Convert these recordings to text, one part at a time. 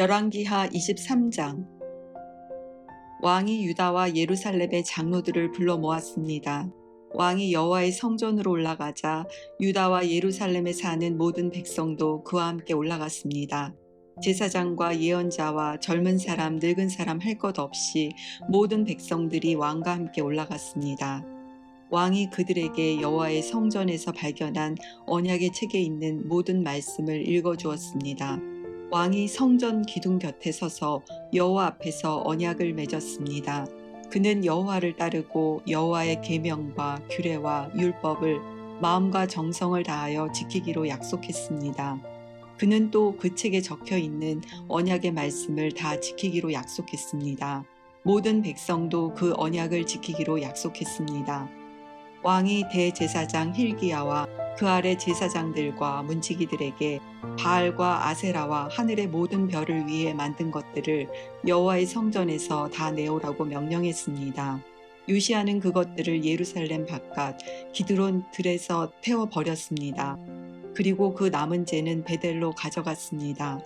열왕기하 23장. 왕이 유다와 예루살렘의 장로들을 불러 모았습니다. 왕이 여호와의 성전으로 올라가자 유다와 예루살렘에 사는 모든 백성도 그와 함께 올라갔습니다. 제사장과 예언자와 젊은 사람, 늙은 사람 할 것 없이 모든 백성들이 왕과 함께 올라갔습니다. 왕이 그들에게 여호와의 성전에서 발견한 언약의 책에 있는 모든 말씀을 읽어주었습니다. 왕이 성전 기둥 곁에 서서 여호와 앞에서 언약을 맺었습니다. 그는 여호와를 따르고 여호와의 계명과 규례와 율법을 마음과 정성을 다하여 지키기로 약속했습니다. 그는 또 그 책에 적혀 있는 언약의 말씀을 다 지키기로 약속했습니다. 모든 백성도 그 언약을 지키기로 약속했습니다. 왕이 대제사장 힐기야와 그 아래 제사장들과 문지기들에게 바알과 아세라와 하늘의 모든 별을 위해 만든 것들을 여호와의 성전에서 다 내오라고 명령했습니다. 요시야는 그것들을 예루살렘 바깥 기드론 들에서 태워버렸습니다. 그리고 그 남은 재는 베델로 가져갔습니다.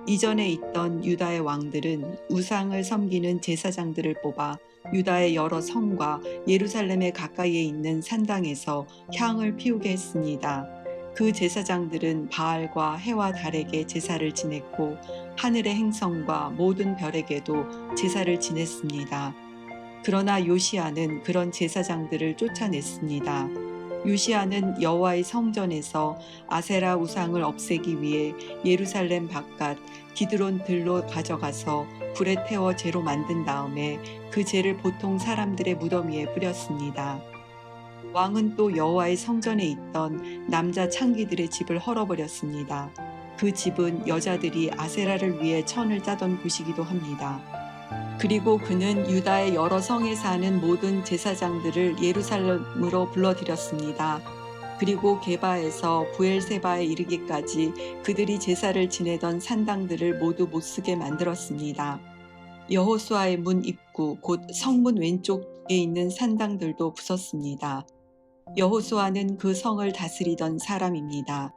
이전에 있던 유다의 왕들은 우상을 섬기는 제사장들을 뽑아 유다의 여러 성과 예루살렘의 가까이에 있는 산당에서 향을 피우게 했습니다. 그 제사장들은 바알과 해와 달에게 제사를 지냈고 하늘의 행성과 모든 별에게도 제사를 지냈습니다. 그러나 요시야는 그런 제사장들을 쫓아냈습니다. 요시야는 여호와의 성전에서 아세라 우상을 없애기 위해 예루살렘 바깥 기드론 들로 가져가서 불에 태워 재로 만든 다음에 그 재를 보통 사람들의 무덤 위에 뿌렸습니다. 왕은 또 여호와의 성전에 있던 남자 창기들의 집을 헐어버렸습니다. 그 집은 여자들이 아세라를 위해 천을 짜던 곳이기도 합니다. 그리고 그는 유다의 여러 성에 사는 모든 제사장들을 예루살렘으로 불러들였습니다. 그리고 게바에서 부엘세바에 이르기까지 그들이 제사를 지내던 산당들을 모두 못쓰게 만들었습니다. 여호수아의 문 입구 곧 성문 왼쪽에 있는 산당들도 부쉈습니다. 여호수아는 그 성을 다스리던 사람입니다.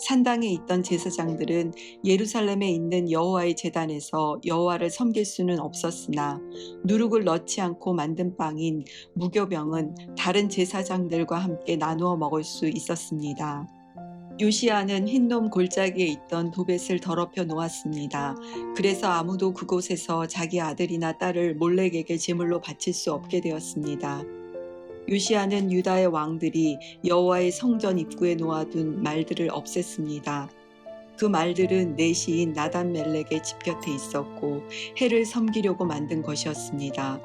산당에 있던 제사장들은 예루살렘에 있는 여호와의 제단에서 여호와를 섬길 수는 없었으나 누룩을 넣지 않고 만든 빵인 무교병은 다른 제사장들과 함께 나누어 먹을 수 있었습니다. 요시야는 흰놈 골짜기에 있던 도벳을 더럽혀 놓았습니다. 그래서 아무도 그곳에서 자기 아들이나 딸을 몰렉에게 제물로 바칠 수 없게 되었습니다. 요시야는 유다의 왕들이 여호와의 성전 입구에 놓아둔 말들을 없앴습니다. 그 말들은 내시인 나단-멜렉의 집 곁에 있었고 해를 섬기려고 만든 것이었습니다.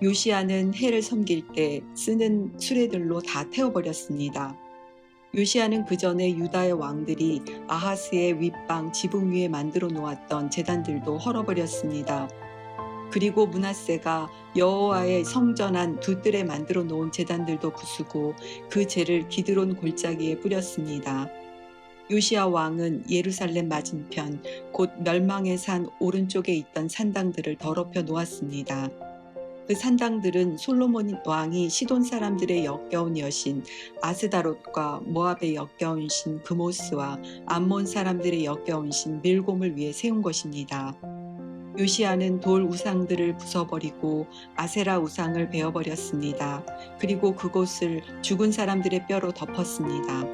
요시야는 해를 섬길 때 쓰는 수레들로 다 태워버렸습니다. 요시야는 그 전에 유다의 왕들이 아하스의 윗방 지붕 위에 만들어 놓았던 제단들도 헐어버렸습니다. 그리고 므낫세가 여호와의 성전 안 두 뜰에 만들어 놓은 제단들도 부수고 그 재를 기드론 골짜기에 뿌렸습니다. 요시야 왕은 예루살렘 맞은편 곧 멸망의 산 오른쪽에 있던 산당들을 더럽혀 놓았습니다. 그 산당들은 솔로몬 왕이 시돈 사람들의 역겨운 여신 아스다롯과 모압의 역겨운 신 그모스와 암몬 사람들의 역겨운 신 밀곰을 위해 세운 것입니다. 요시야는 돌 우상들을 부숴버리고 아세라 우상을 베어버렸습니다. 그리고 그곳을 죽은 사람들의 뼈로 덮었습니다.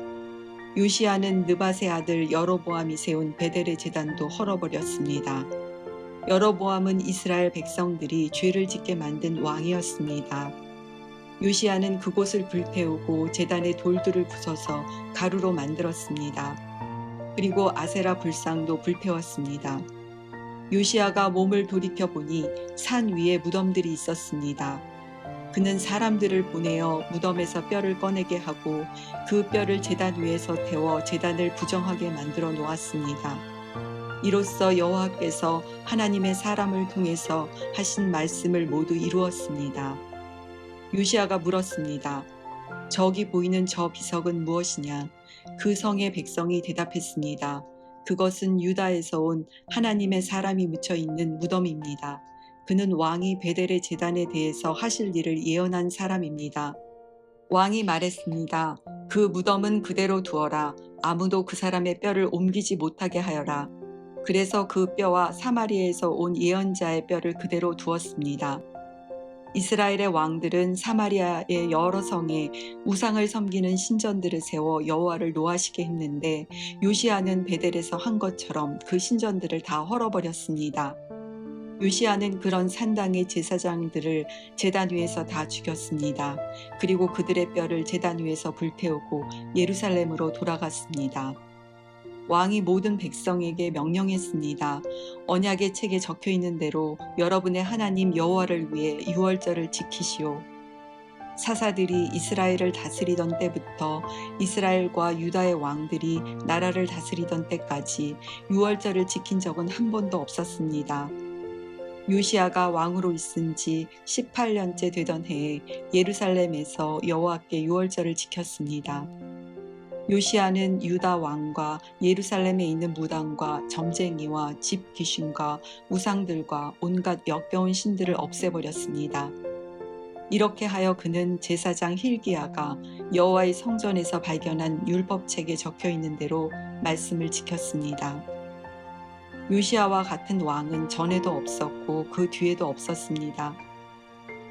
요시야는 느밧의 아들 여로보암이 세운 베델의 제단도 헐어버렸습니다. 여로보암은 이스라엘 백성들이 죄를 짓게 만든 왕이었습니다. 요시야는 그곳을 불태우고 제단의 돌들을 부숴서 가루로 만들었습니다. 그리고 아세라 불상도 불태웠습니다. 요시야가 몸을 돌이켜보니 산 위에 무덤들이 있었습니다. 그는 사람들을 보내어 무덤에서 뼈를 꺼내게 하고 그 뼈를 제단 위에서 태워 제단을 부정하게 만들어 놓았습니다. 이로써 여호와께서 하나님의 사람을 통해서 하신 말씀을 모두 이루었습니다. 요시야가 물었습니다. 저기 보이는 저 비석은 무엇이냐? 그 성의 백성이 대답했습니다. 그것은 유다에서 온 하나님의 사람이 묻혀 있는 무덤입니다. 그는 왕이 베델의 제단에 대해서 하실 일을 예언한 사람입니다. 왕이 말했습니다. 그 무덤은 그대로 두어라. 아무도 그 사람의 뼈를 옮기지 못하게 하여라. 그래서 그 뼈와 사마리아에서 온 예언자의 뼈를 그대로 두었습니다. 이스라엘의 왕들은 사마리아의 여러 성에 우상을 섬기는 신전들을 세워 여호와를 노하시게 했는데 요시아는 베델에서 한 것처럼 그 신전들을 다 헐어버렸습니다. 요시아는 그런 산당의 제사장들을 제단 위에서 다 죽였습니다. 그리고 그들의 뼈를 제단 위에서 불태우고 예루살렘으로 돌아갔습니다. 왕이 모든 백성에게 명령했습니다. 언약의 책에 적혀 있는 대로 여러분의 하나님 여호와를 위해 유월절을 지키시오. 사사들이 이스라엘을 다스리던 때부터 이스라엘과 유다의 왕들이 나라를 다스리던 때까지 유월절을 지킨 적은 한 번도 없었습니다. 요시아가 왕으로 있은 지 18년째 되던 해에 예루살렘에서 여호와께 유월절을 지켰습니다. 요시아는 유다 왕과 예루살렘에 있는 무당과 점쟁이와 집 귀신과 우상들과 온갖 역겨운 신들을 없애버렸습니다. 이렇게 하여 그는 제사장 힐기야가 여호와의 성전에서 발견한 율법책에 적혀 있는 대로 말씀을 지켰습니다. 요시아와 같은 왕은 전에도 없었고 그 뒤에도 없었습니다.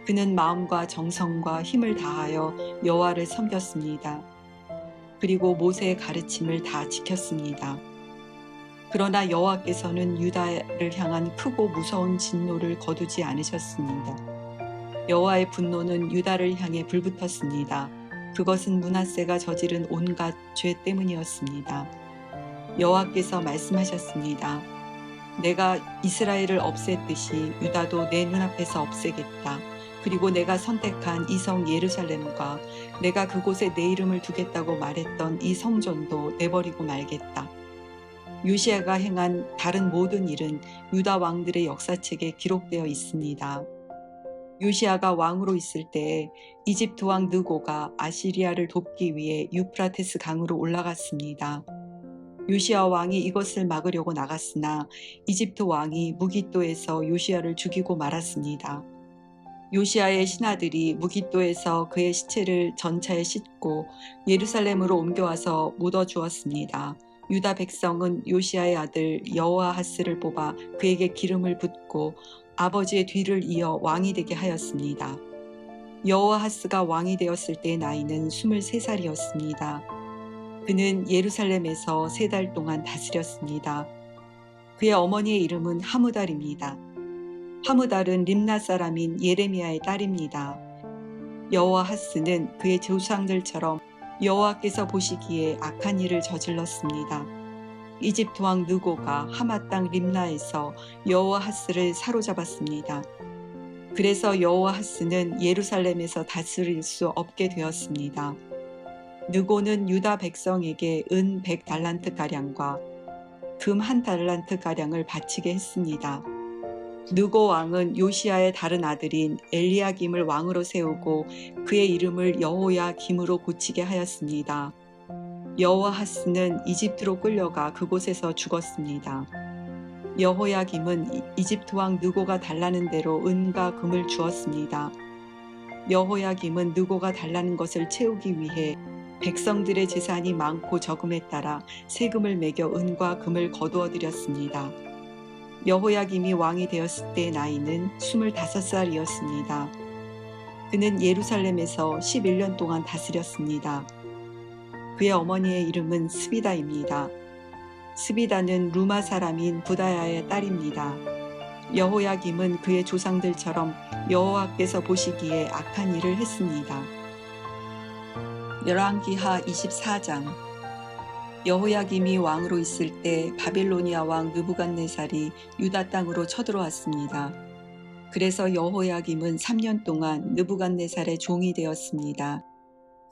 그는 마음과 정성과 힘을 다하여 여호와를 섬겼습니다. 그리고 모세의 가르침을 다 지켰습니다. 그러나 여호와께서는 유다를 향한 크고 무서운 진노를 거두지 않으셨습니다. 여호와의 분노는 유다를 향해 불붙었습니다. 그것은 므낫세가 저지른 온갖 죄 때문이었습니다. 여호와께서 말씀하셨습니다. 내가 이스라엘을 없앴듯이 유다도 내 눈앞에서 없애겠다. 그리고 내가 선택한 이 성 예루살렘과 내가 그곳에 내 이름을 두겠다고 말했던 이 성전도 내버리고 말겠다. 요시아가 행한 다른 모든 일은 유다 왕들의 역사책에 기록되어 있습니다. 요시아가 왕으로 있을 때에 이집트 왕 느고가 아시리아를 돕기 위해 유프라테스 강으로 올라갔습니다. 요시아 왕이 이것을 막으려고 나갔으나 이집트 왕이 무깃도에서 요시아를 죽이고 말았습니다. 요시아의 신하들이 무깃도에서 그의 시체를 전차에 싣고 예루살렘으로 옮겨와서 묻어주었습니다. 유다 백성은 요시아의 아들 여호아하스를 뽑아 그에게 기름을 붓고 아버지의 뒤를 이어 왕이 되게 하였습니다. 여호아하스가 왕이 되었을 때의 나이는 23살이었습니다. 그는 예루살렘에서 3달 동안 다스렸습니다. 그의 어머니의 이름은 하무달입니다. 하무달은 림나 사람인 예레미야의 딸입니다. 여호아하스는 그의 조상들처럼 여호와께서 보시기에 악한 일을 저질렀습니다. 이집트 왕 느고가 하마 땅 림나에서 여호아하스를 사로잡았습니다. 그래서 여호아하스는 예루살렘에서 다스릴 수 없게 되었습니다. 느고는 유다 백성에게 은 100달란트가량과 금 1달란트가량을 바치게 했습니다. 느고 왕은 요시아의 다른 아들인 엘리야김을 왕으로 세우고 그의 이름을 여호야김으로 고치게 하였습니다. 여호아하스는 이집트로 끌려가 그곳에서 죽었습니다. 여호야김은 이집트 왕 느고가 달라는 대로 은과 금을 주었습니다. 여호야김은 느고가 달라는 것을 채우기 위해 백성들의 재산이 많고 적음에 따라 세금을 매겨 은과 금을 거두어 드렸습니다. 여호야김이 왕이 되었을 때의 나이는 25살이었습니다. 그는 예루살렘에서 11년 동안 다스렸습니다. 그의 어머니의 이름은 스비다입니다. 스비다는 루마 사람인 부다야의 딸입니다. 여호야김은 그의 조상들처럼 여호와께서 보시기에 악한 일을 했습니다. 열왕기하 24장. 여호야김이 왕으로 있을 때 바빌로니아 왕 느부갓네살이 유다 땅으로 쳐들어왔습니다. 그래서 여호야김은 3년 동안 느부갓네살의 종이 되었습니다.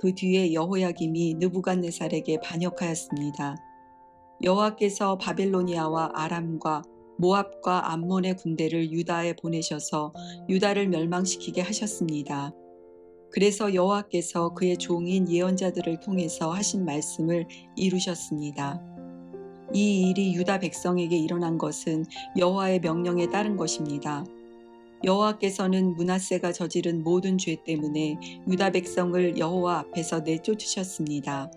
그 뒤에 여호야김이 느부갓네살에게 반역하였습니다. 여호와께서 바빌로니아와 아람과 모압과 암몬의 군대를 유다에 보내셔서 유다를 멸망시키게 하셨습니다. 그래서 여호와께서 그의 종인 예언자들을 통해서 하신 말씀을 이루셨습니다. 이 일이 유다 백성에게 일어난 것은 여호와의 명령에 따른 것입니다. 여호와께서는 므낫세가 저지른 모든 죄 때문에 유다 백성을 여호와 앞에서 내쫓으셨습니다.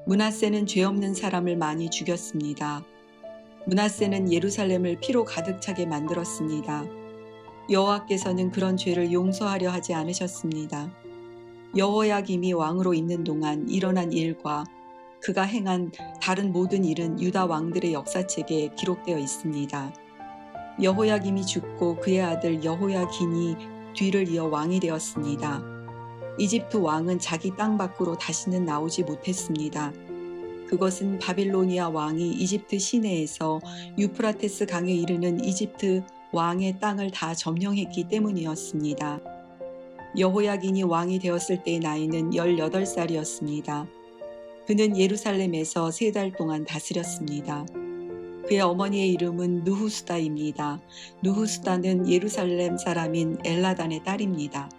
므낫세는 죄 없는 사람을 많이 죽였습니다. 므낫세는 예루살렘을 피로 가득 차게 만들었습니다. 여호와께서는 그런 죄를 용서하려 하지 않으셨습니다. 여호야김이 왕으로 있는 동안 일어난 일과 그가 행한 다른 모든 일은 유다 왕들의 역사책에 기록되어 있습니다. 여호야김이 죽고 그의 아들 여호야긴이 뒤를 이어 왕이 되었습니다. 이집트 왕은 자기 땅 밖으로 다시는 나오지 못했습니다. 그것은 바빌로니아 왕이 이집트 시내에서 유프라테스 강에 이르는 이집트 왕의 땅을 다 점령했기 때문이었습니다. 여호야긴이 왕이 되었을 때의 나이는 18살이었습니다. 그는 예루살렘에서 3달 동안 다스렸습니다. 그의 어머니의 이름은 느후수다입니다. 느후수다는 예루살렘 사람인 엘라단의 딸입니다.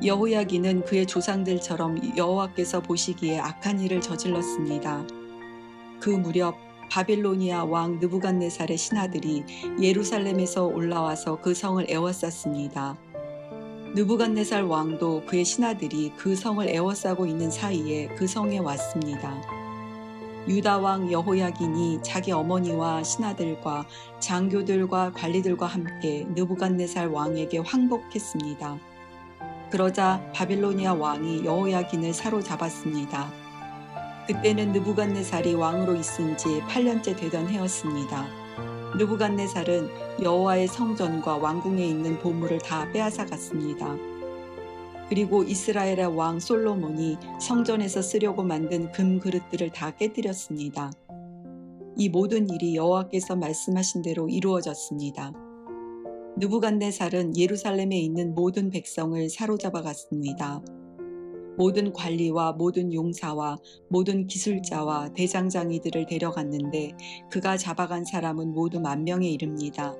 여호야긴은 그의 조상들처럼 여호와께서 보시기에 악한 일을 저질렀습니다. 그 무렵 바빌로니아 왕 느부갓네살의 신하들이 예루살렘에서 올라와서 그 성을 에워쌌습니다. 느부갓네살 왕도 그의 신하들이 그 성을 에워싸고 있는 사이에 그 성에 왔습니다. 유다 왕 여호야긴이 자기 어머니와 신하들과 장교들과 관리들과 함께 느부갓네살 왕에게 항복했습니다. 그러자 바빌로니아 왕이 여호야긴을 사로잡았습니다. 그때는 느부갓네살이 왕으로 있은 지 8년째 되던 해였습니다. 느부갓네살은 여호와의 성전과 왕궁에 있는 보물을 다 빼앗아 갔습니다. 그리고 이스라엘의 왕 솔로몬이 성전에서 쓰려고 만든 금 그릇들을 다 깨뜨렸습니다. 이 모든 일이 여호와께서 말씀하신 대로 이루어졌습니다. 느부갓네살은 예루살렘에 있는 모든 백성을 사로잡아 갔습니다. 모든 관리와 모든 용사와 모든 기술자와 대장장이들을 데려갔는데 그가 잡아간 사람은 모두 10,000명에 이릅니다.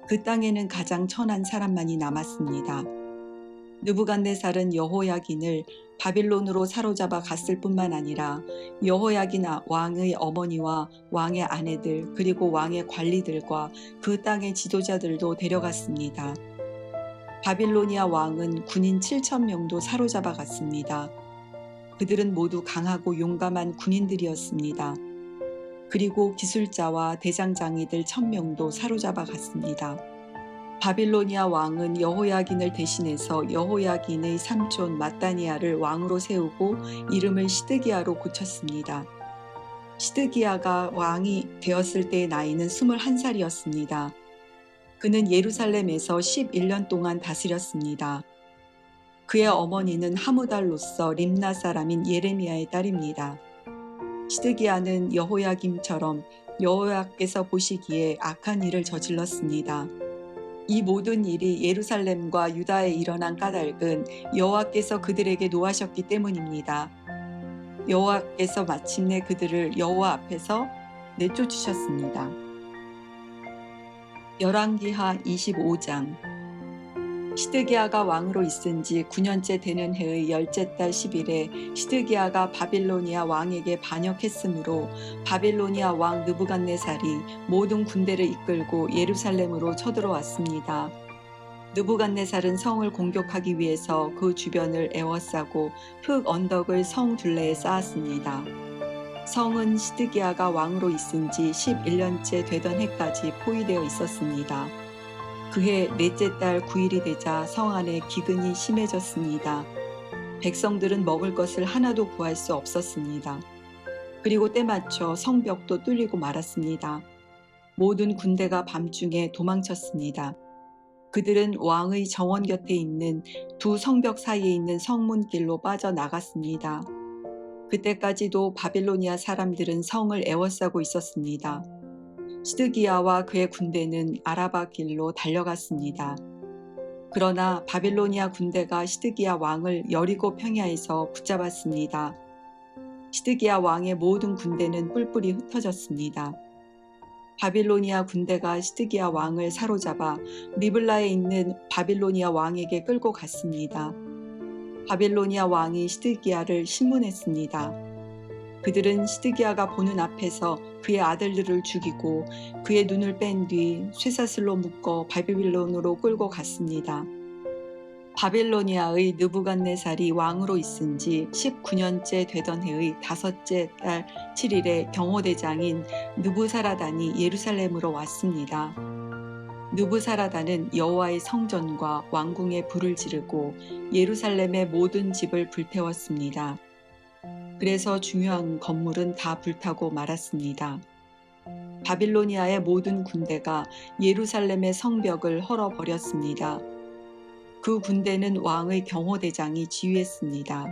그 땅에는 가장 천한 사람만이 남았습니다. 느부갓네살은 여호야긴을 바빌론으로 사로잡아 갔을 뿐만 아니라 여호야긴 왕의 어머니와 왕의 아내들 그리고 왕의 관리들과 그 땅의 지도자들도 데려갔습니다. 바빌로니아 왕은 군인 7,000명도 사로잡아 갔습니다. 그들은 모두 강하고 용감한 군인들이었습니다. 그리고 기술자와 대장장이들 1,000명도 사로잡아 갔습니다. 바빌로니아 왕은 여호야긴을 대신해서 여호야긴의 삼촌 마따니아를 왕으로 세우고 이름을 시드기야로 고쳤습니다. 시드기야가 왕이 되었을 때의 나이는 21살이었습니다. 그는 예루살렘에서 11년 동안 다스렸습니다. 그의 어머니는 하무달로서 림나 사람인 예레미야의 딸입니다. 시드기야는 여호야김처럼 여호와께서 보시기에 악한 일을 저질렀습니다. 이 모든 일이 예루살렘과 유다에 일어난 까닭은 여호와께서 그들에게 노하셨기 때문입니다. 여호와께서 마침내 그들을 여호와 앞에서 내쫓으셨습니다. 열왕기하 25장. 시드기야가 왕으로 있은 지 9년째 되는 해의 10째 달 10일에 시드기야가 바빌로니아 왕에게 반역했으므로 바빌로니아 왕 느부갓네살이 모든 군대를 이끌고 예루살렘으로 쳐들어왔습니다. 느부갓네살은 성을 공격하기 위해서 그 주변을 에워싸고 흙 언덕을 성 둘레에 쌓았습니다. 성은 시드기야가 왕으로 있은 지 11년째 되던 해까지 포위되어 있었습니다. 그해 넷째 달 9일이 되자 성 안에 기근이 심해졌습니다. 백성들은 먹을 것을 하나도 구할 수 없었습니다. 그리고 때맞춰 성벽도 뚫리고 말았습니다. 모든 군대가 밤중에 도망쳤습니다. 그들은 왕의 정원 곁에 있는 두 성벽 사이에 있는 성문길로 빠져나갔습니다. 그때까지도 바빌로니아 사람들은 성을 에워싸고 있었습니다. 시드기야와 그의 군대는 아라바 길로 달려갔습니다. 그러나 바빌로니아 군대가 시드기야 왕을 여리고 평야에서 붙잡았습니다. 시드기야 왕의 모든 군대는 뿔뿔이 흩어졌습니다. 바빌로니아 군대가 시드기야 왕을 사로잡아 리블라에 있는 바빌로니아 왕에게 끌고 갔습니다. 바빌로니아 왕이 시드기야를 신문했습니다. 그들은 시드기야가 보는 앞에서 그의 아들들을 죽이고 그의 눈을 뺀 뒤 쇠사슬로 묶어 바빌론으로 끌고 갔습니다. 바빌로니아의 느부갓네살이 왕으로 있은 지 19년째 되던 해의 다섯째 달 7일에 경호대장인 느부사라단이 예루살렘으로 왔습니다. 느부사라단은 여호와의 성전과 왕궁에 불을 지르고 예루살렘의 모든 집을 불태웠습니다. 그래서 중요한 건물은 다 불타고 말았습니다. 바빌로니아의 모든 군대가 예루살렘의 성벽을 헐어버렸습니다. 그 군대는 왕의 경호대장이 지휘했습니다.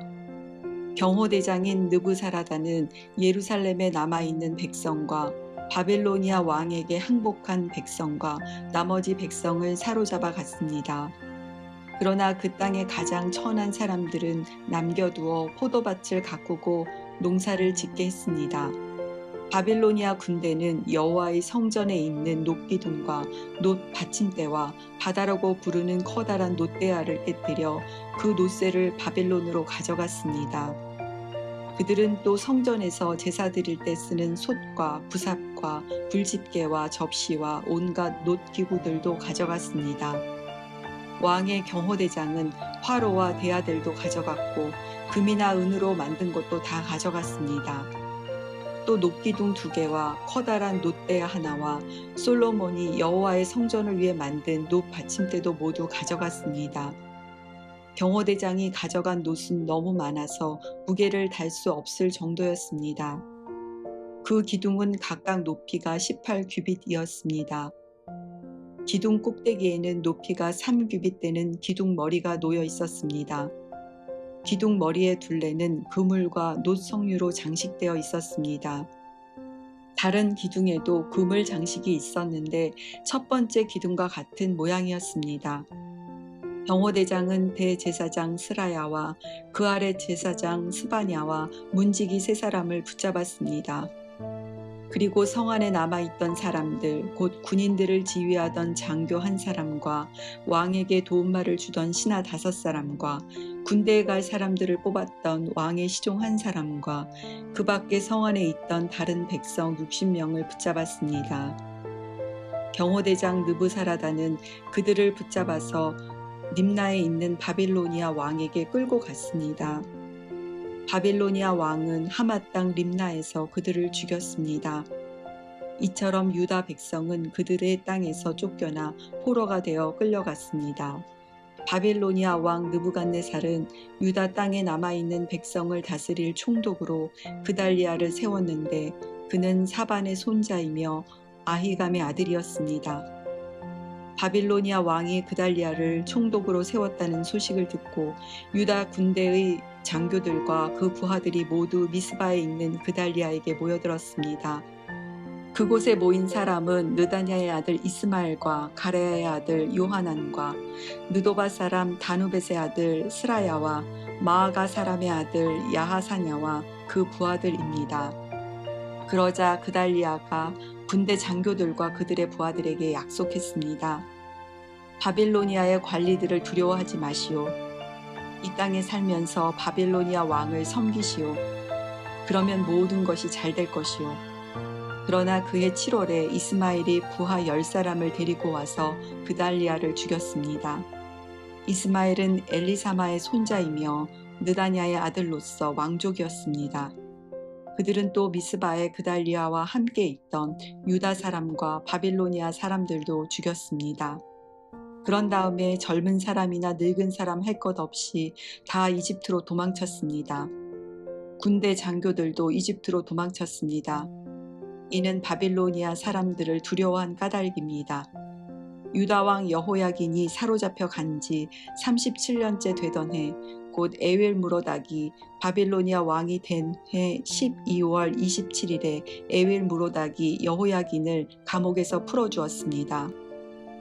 경호대장인 느부사라단은 예루살렘에 남아있는 백성과 바빌로니아 왕에게 항복한 백성과 나머지 백성을 사로잡아 갔습니다. 그러나 그 땅의 가장 천한 사람들은 남겨두어 포도밭을 가꾸고 농사를 짓게 했습니다. 바빌로니아 군대는 여호와의 성전에 있는 놋기둥과 놋 받침대와 바다라고 부르는 커다란 놋대야를 깨뜨려 그 놋새를 바빌론으로 가져갔습니다. 그들은 또 성전에서 제사 드릴 때 쓰는 솥과 부삽과 불집게와 접시와 온갖 놋기구들도 가져갔습니다. 왕의 경호대장은 화로와 대야들도 가져갔고 금이나 은으로 만든 것도 다 가져갔습니다. 또 놋기둥 2개와 커다란 놋대야 하나와 솔로몬이 여호와의 성전을 위해 만든 놋 받침대도 모두 가져갔습니다. 경호대장이 가져간 놋은 너무 많아서 무게를 달 수 없을 정도였습니다. 그 기둥은 각각 높이가 18규빗이었습니다. 기둥 꼭대기에는 높이가 3규빗 되는 기둥 머리가 놓여 있었습니다. 기둥 머리의 둘레는 그물과 놋 석류로 장식되어 있었습니다. 다른 기둥에도 그물 장식이 있었는데 첫 번째 기둥과 같은 모양이었습니다. 경호대장은 대제사장 스라야와 그 아래 제사장 스바냐와 문지기 3사람을 붙잡았습니다. 그리고 성 안에 남아있던 사람들, 곧 군인들을 지휘하던 장교 1사람과 왕에게 도움말을 주던 신하 5사람과 군대에 갈 사람들을 뽑았던 왕의 시종 1사람과 그 밖에 성 안에 있던 다른 백성 60명을 붙잡았습니다. 경호대장 느부사라단은 그들을 붙잡아서 림나에 있는 바빌로니아 왕에게 끌고 갔습니다. 바빌로니아 왕은 하마 땅 림나에서 그들을 죽였습니다. 이처럼 유다 백성은 그들의 땅에서 쫓겨나 포로가 되어 끌려갔습니다. 바빌로니아 왕 느부갓네살은 유다 땅에 남아있는 백성을 다스릴 총독으로 그달리아를 세웠는데 그는 사반의 손자이며 아히감의 아들이었습니다. 바빌로니아 왕이 그달리아를 총독으로 세웠다는 소식을 듣고 유다 군대의 장교들과 그 부하들이 모두 미스바에 있는 그달리아에게 모여들었습니다. 그곳에 모인 사람은 느다냐의 아들 이스마엘과 가레야의 아들 요하난과 느도바 사람 다누벳의 아들 스라야와 마아가 사람의 아들 야하사냐와 그 부하들입니다. 그러자 그달리아가 군대 장교들과 그들의 부하들에게 약속했습니다. 바빌로니아의 관리들을 두려워하지 마시오. 이 땅에 살면서 바빌로니아 왕을 섬기시오. 그러면 모든 것이 잘 될 것이오. 그러나 그해 7월에 이스마엘이 부하 10사람을 데리고 와서 그달리아를 죽였습니다. 이스마엘은 엘리사마의 손자이며 느다냐의 아들로서 왕족이었습니다. 그들은 또 미스바에 그달리아와 함께 있던 유다 사람과 바빌로니아 사람들도 죽였습니다. 그런 다음에 젊은 사람이나 늙은 사람 할 것 없이 다 이집트로 도망쳤습니다. 군대 장교들도 이집트로 도망쳤습니다. 이는 바빌로니아 사람들을 두려워한 까닭입니다. 유다 왕 여호야긴이 사로잡혀 간 지 37년째 되던 해, 곧 에윌 무로닥이 바빌로니아 왕이 된 해 12월 27일에 에윌 무로닥이 여호야긴을 감옥에서 풀어주었습니다.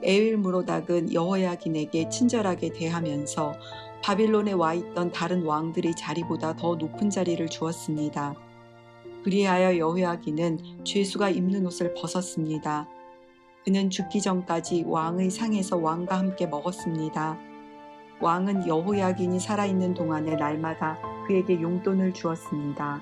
에윌 무로닥은 여호야긴에게 친절하게 대하면서 바빌론에 와 있던 다른 왕들의 자리보다 더 높은 자리를 주었습니다. 그리하여 여호야긴은 죄수가 입는 옷을 벗었습니다. 그는 죽기 전까지 왕의 상에서 왕과 함께 먹었습니다. 왕은 여호야긴이 살아있는 동안에 날마다 그에게 용돈을 주었습니다.